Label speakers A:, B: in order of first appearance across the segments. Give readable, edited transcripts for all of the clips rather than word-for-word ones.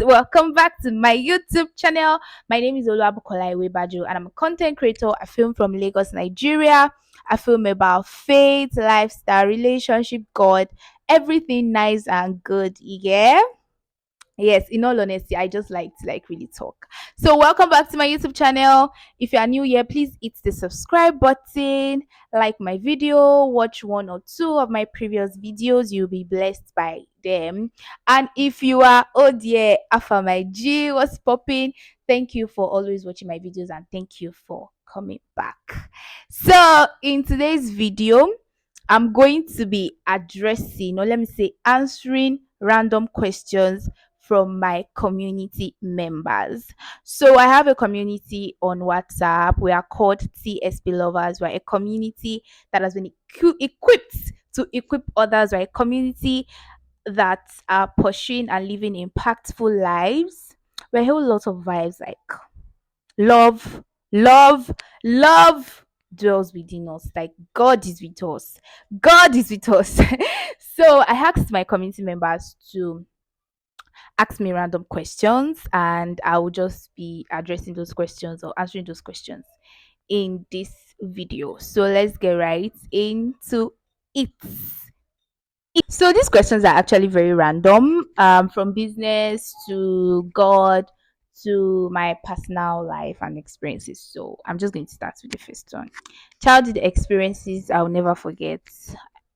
A: welcome back to my YouTube channel. My name is Oluwabukola Iwebajo and I'm a content creator. I film from Lagos, Nigeria. I film about faith, lifestyle, relationship, God, everything nice and good. Yeah. Yes, in all honesty, I just like to really talk. So welcome back to my YouTube channel. If you are new here, please hit the subscribe button, like my video, watch one or two of my previous videos. You'll be blessed by them. And if you are, oh dear, Alpha my G, what's popping? Thank you for always watching my videos and thank you for coming back. So in today's video, I'm going to be addressing, or let me say, answering random questions from my community members. So I have a community on WhatsApp. We are called TSP Lovers. We're a community that has been equipped to equip others. We're a community that are pursuing and living impactful lives. We're a whole lot of vibes like love, love, love dwells within us. Like God is with us. God is with us. So I asked my community members to ask me random questions and I will just be addressing those questions or answering those questions in this video. So let's get right into it. So these questions are actually very random, from business to God to my personal life and experiences. So I'm just going to start with the first one. Childhood experiences I'll never forget.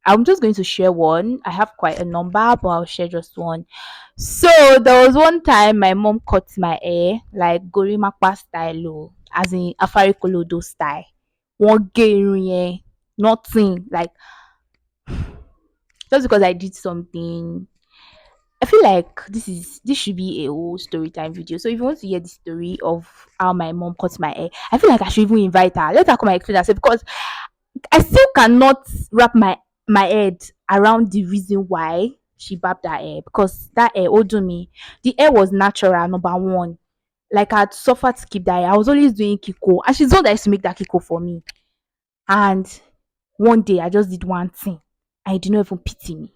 A: I'm just going to share one. I have quite a number, but I'll share just one. So there was one time my mom cut my hair like Gorimapa style, as in Afarikolodo style. One gay, nothing like just because I did something. I feel like this should be a whole story time video. So if you want to hear the story of how my mom cut my hair, I feel like I should even invite her. Let her come and explain herself because I still cannot wrap my head around the reason why she barbed her hair because that hair owed me. The hair was natural, number one. Like I'd suffered to keep that hair. I was always doing Kiko. And she's the one that used to make that Kiko for me. And one day I just did one thing. And he did not even pity me.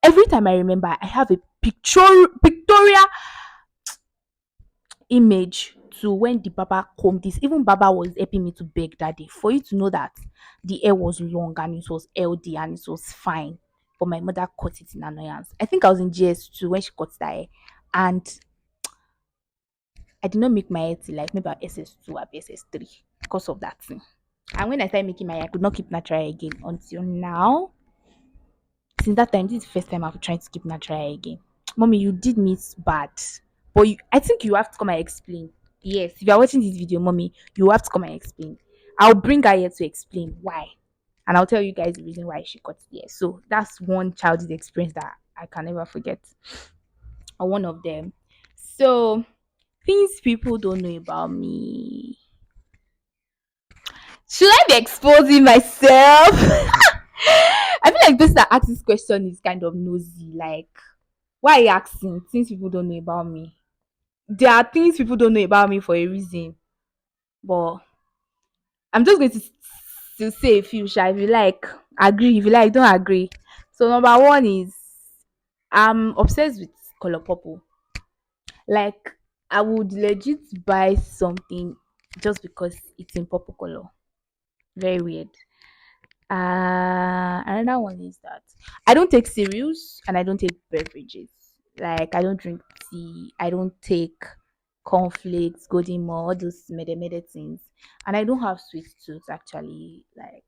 A: Every time I remember, I have a pictorial image to when the Baba combed this. Even Baba was helping me to beg that day for you to know that the hair was long and it was LD and it was fine. But my mother cut it in annoyance. I think I was in GS2 when she cut that hair. And I did not make my hair till like maybe SS2 or SS3 because of that thing. And when I started making my hair, I could not keep natural hair again until now. Since that time, this is the first time I've tried to keep natural hair again. Mommy, you did me bad. But I think you have to come and explain. Yes, if you are watching this video, mommy, you have to come and explain. I'll bring her here to explain why. And I'll tell you guys the reason why she cut the hair. So that's one childhood experience that I can never forget. Or one of them. So things people don't know about me. Should I be exposing myself? I feel like this that asks this question is kind of nosy. Like, why are you asking things people don't know about me? There are things people don't know about me for a reason. But I'm just going to say a few, if you like, agree. If you like, don't agree. So number one is I'm obsessed with color purple. Like I would legit buy something just because it's in purple color. Very weird. Another one is that I don't take cereals and I don't take beverages. Like I don't drink tea, I don't take cornflakes, golden more, all those mede things. And I don't have sweet tooth actually. Like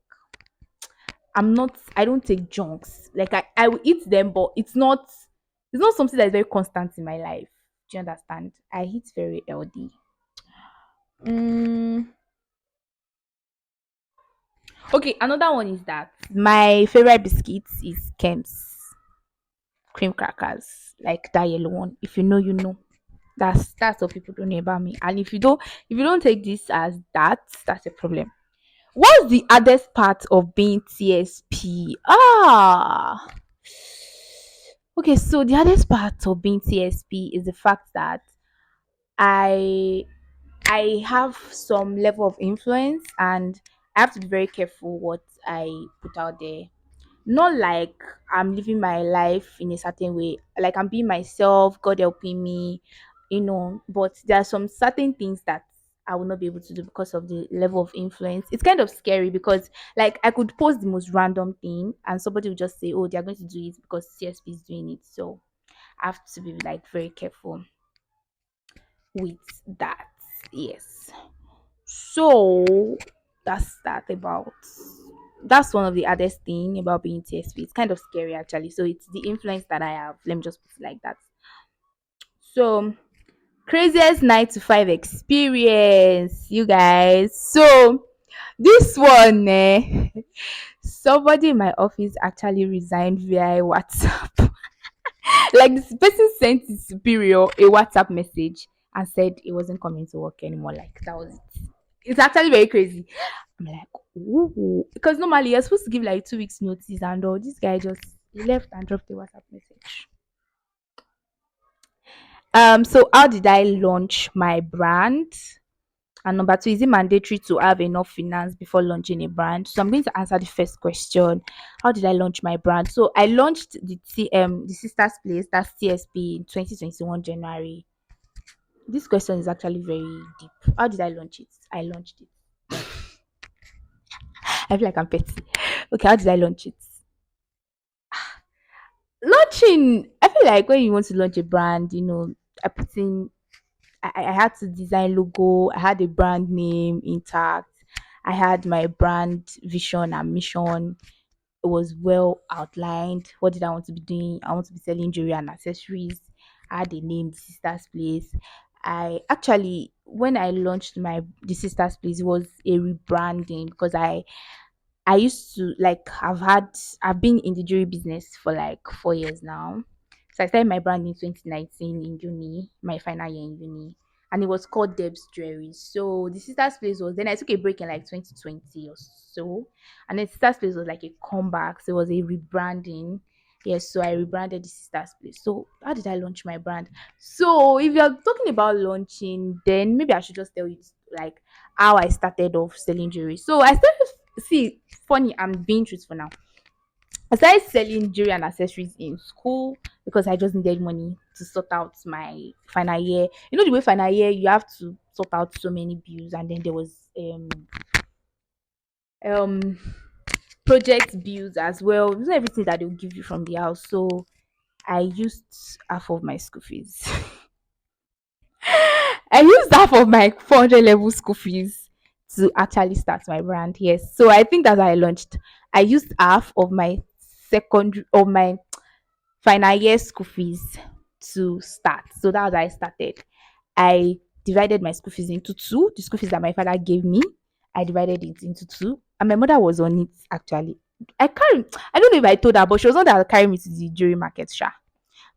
A: I don't take junks. Like I will eat them, but it's not something that is very constant in my life. Do you understand? I eat very healthy. Mm, okay, another one is that my favorite biscuits is Kems cream crackers, like that yellow one. If you know, you know. That's what people don't know about me. And if you don't take this as that, that's a problem. What's the hardest part of being TSP? Okay, so the hardest part of being TSP is the fact that I I have some level of influence and I have to be very careful what I put out there. Not like I'm living my life in a certain way, like I'm being myself, God helping me, but there are some certain things that I will not be able to do because of the level of influence. It's kind of scary because, like, I could post the most random thing and somebody will just say, oh, they're going to do it because CSP is doing it. So I have to be like very careful with that. Yes. So that's one of the hardest thing about being TSP. It's kind of scary actually. So it's the influence that I have. Let me just put it like that. So craziest 9 to 5 experience, you guys. So this one, somebody in my office actually resigned via WhatsApp. Like this person sent his superior a WhatsApp message and said he wasn't coming to work anymore. Like that was it. It's actually very crazy. I'm like, ooh, because normally you're supposed to give like 2 weeks notice, and all this guy just he left and dropped a WhatsApp message. So how did I launch my brand? And number two, is it mandatory to have enough finance before launching a brand? So I'm going to answer the first question. How did I launch my brand? So I launched the Sisters Place, that's TSP, in 2021 January. This question is actually very deep. How did I launch it? I launched it. I feel like I'm petty. Okay, how did I launch it? Launching, I feel like when you want to launch a brand, I put in I had to design logo, I had a brand name intact, I had my brand vision and mission. It was well outlined. What did I want to be doing? I want to be selling jewelry and accessories. I had a name, the Sisters Place. I actually, when I launched my the Sisters Place, it was a rebranding because I used to like I've been in the jewelry business for like 4 years now. So I started my brand in 2019 in uni, my final year in uni. And it was called Deb's Jewelry. So the Sisters Place was then I took a break in like 2020 or so. And then Sisters Place was like a comeback. So it was a rebranding. Yes, so I rebranded the Sisters Place. So how did I launch my brand? So if you're talking about launching, then maybe I should just tell you like how I started off selling jewelry. So I started see funny, I'm being truthful now. I started selling jewelry and accessories in school because I just needed money to sort out my final year. You know the way final year you have to sort out so many bills, and then there was um project bills as well. It's not everything that they'll give you from the house. So I used half of my school fees. I used half of my 400 level school fees to actually start my brand. Yes. So I think that's how I launched. I used half of my secondary of my final year school fees to start. So that's how I started. I divided my school fees into two. The school fees that my father gave me, I divided it into two. And my mother was on it actually. I don't know if I told her, but she was not that carry me to the jewelry market, sha,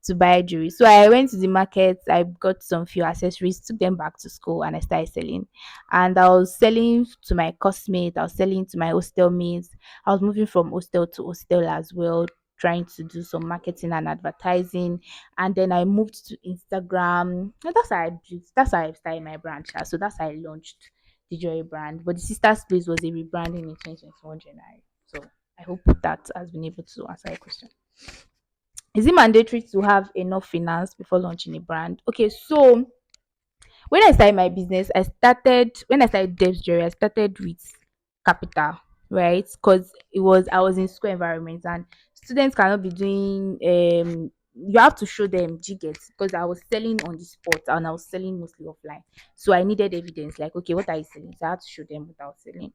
A: to buy jewelry. So I went to the market, I got some few accessories, took them back to school, and I started selling. And I was selling to my classmates, I was selling to my hostel mates. I was moving from hostel to hostel as well, trying to do some marketing and advertising. And then I moved to Instagram. And that's how I started my brand. Sha. So that's how I launched the Joy brand. But the Sisters Place was a rebranding in 2021 January. So I hope that has been able to answer your question. Is it mandatory to have enough finance before launching a brand? Okay, so when I started my business, when I started Devs Jewelry, I started with capital, right? Because I was in school environment and students cannot be doing you have to show them jiggets because I was selling on the spot and I was selling mostly offline. So I needed evidence like, okay, what are you selling? So I had to show them what I was selling.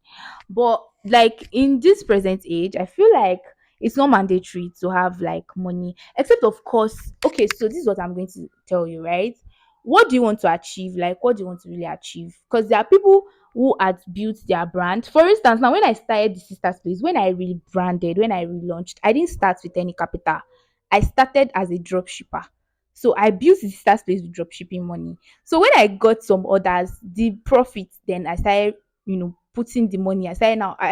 A: But like in this present age, I feel like it's not mandatory to have like money, except of course, okay, so this is what I'm going to tell you, right? What do you want to achieve? Like, what do you want to really achieve? Because there are people who had built their brand. For instance, now when I started the Sisters Place, when I rebranded, when I relaunched, I didn't start with any capital. I started as a drop shipper. So I built the Sisters Place with drop shipping money. So when I got some orders, the profit, then I started, putting the money. And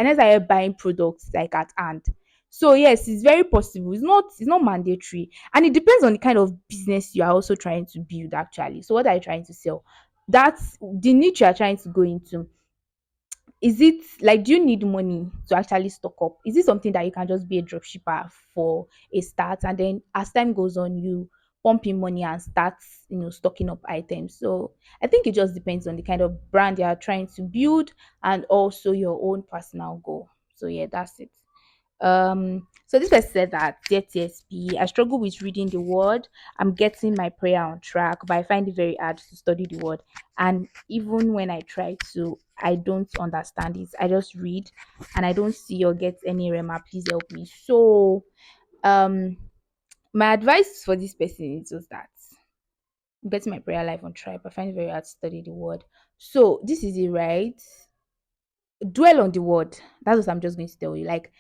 A: I started buying products like at hand. So yes, it's very possible. It's not mandatory, and it depends on the kind of business you are also trying to build actually. So what are you trying to sell? That's the niche you are trying to go into. is it like, do you need money to actually stock up? Is it something that you can just be a drop shipper for a start, and then as time goes on you pump in money and start, stocking up items? So I think it just depends on the kind of brand you are trying to build, and also your own personal goal. So yeah, that's it. So this person said that, dear TSP, I struggle with reading the word. I'm getting my prayer on track, but I find it very hard to study the word. And even when I try to, I don't understand it. I just read and I don't see or get any rema. Please help me. So um my advice for this person is just that I'm getting my prayer life on track. But I find it very hard to study the word. So this is it, right? Dwell on the word. That's what I'm just going to tell you. Like,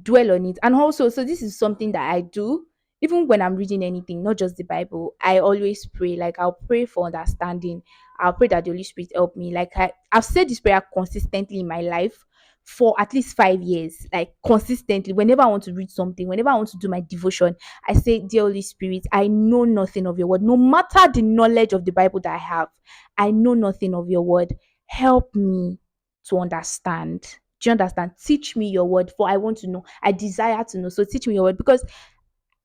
A: dwell on it. And also, so this is something that I do even when I'm reading anything, not just the Bible. I always pray. Like, I'll pray for understanding. I'll pray that the Holy Spirit help me. Like, I've said this prayer consistently in my life for at least 5 years, like consistently. Whenever I want to read something, whenever I want to do my devotion, I say, dear Holy Spirit, I know nothing of your word. No matter the knowledge of the Bible that I have, I know nothing of your word. Help me to understand. Do you understand? Teach me your word, for I want to know. I desire to know. So teach me your word, because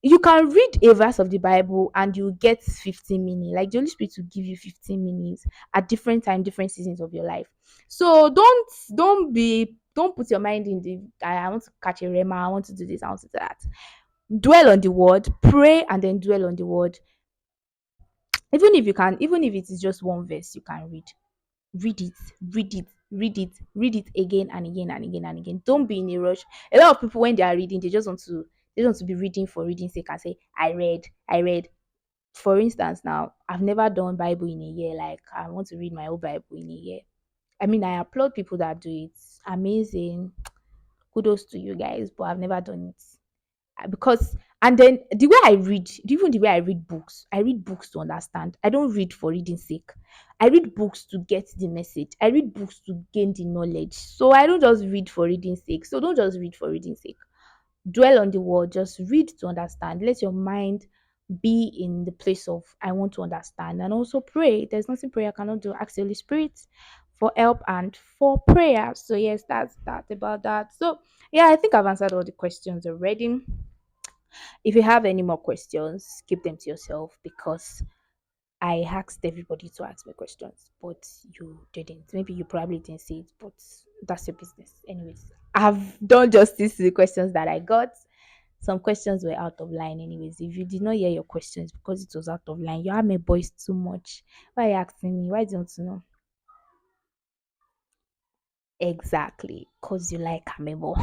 A: you can read a verse of the Bible and you get 15 minutes. Like, the Holy Spirit will give you 15 minutes at different time, different seasons of your life. So don't put your mind in the I want to catch a rema, I want to do this, I want to do that. Dwell on the word, pray, and then dwell on the word. Even if it is just one verse, you can read it, read it again and again and again and again. Don't be in a rush. A lot of people, when they are reading, they want to be reading for reading sake and say, I read. For instance, now I've never done Bible in a year. Like, I want to read my whole Bible in a year. I mean, I applaud people that do it. Amazing. Kudos to you guys, but I've never done it. Because and then the way I read, even the way I read books to understand. I don't read for reading sake. I read books to get the message. I read books to gain the knowledge. So I don't just read for reading sake. So don't just read for reading sake. Dwell on the word, just read to understand. Let your mind be in the place of I want to understand, and also pray. There's nothing prayer cannot do. Ask the Holy Spirit for help and for prayer. So yes, that's that about that. So yeah, I think I've answered all the questions already. If you have any more questions, keep them to yourself, because I asked everybody to ask me questions, but you didn't. Maybe you probably didn't see it, but that's your business. Anyways, I've done justice to the questions that I got. Some questions were out of line, anyways. If you did not hear your questions because it was out of line, you have my voice too much. Why are you asking me? Why do you want to know? Exactly, because you like Amebo.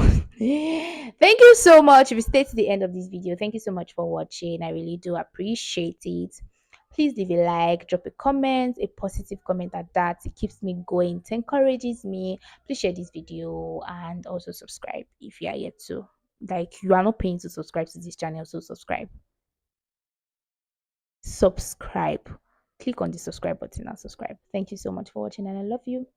A: Thank you so much. If you stayed to the end of this video, thank you so much for watching. I really do appreciate it. Please leave a like, drop a comment, a positive comment at that. It keeps me going, it encourages me. Please share this video and also subscribe if you are yet to. Like, you are not paying to subscribe to this channel, so subscribe. Subscribe. Click on the subscribe button and subscribe. Thank you so much for watching, and I love you.